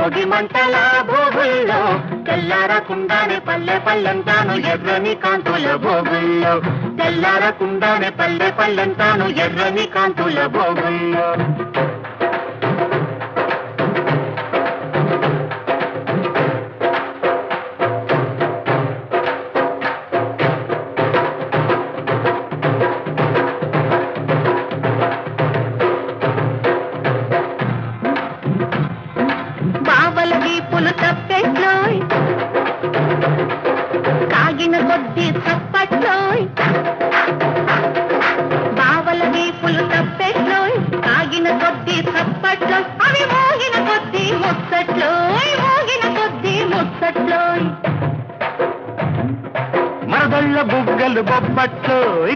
భోగి మంటల భోగుల్లో తెల్లారకుండానే పల్లె పల్లెంతాను ఎర్రని కాంతుల భోగుల్లో తెల్లారకుండానే పల్లె పల్లెంతాను ఎర్రని కాంతుల భోగుల్లో బావల వీపులు తప్పెట్లోయ్ కాగిన కొద్ది తప్పట్లోయ్ బావల వీపులు తప్పెట్లోయ్ కాగిన కొద్ది తప్పట్లో అవి మోగిన కొద్ది ముచ్చట్లోయ్ మోగిన కొద్ది ముచ్చట్లోయ్ మరదళ్ళ బుగ్గలు బొబ్బట్లోయ్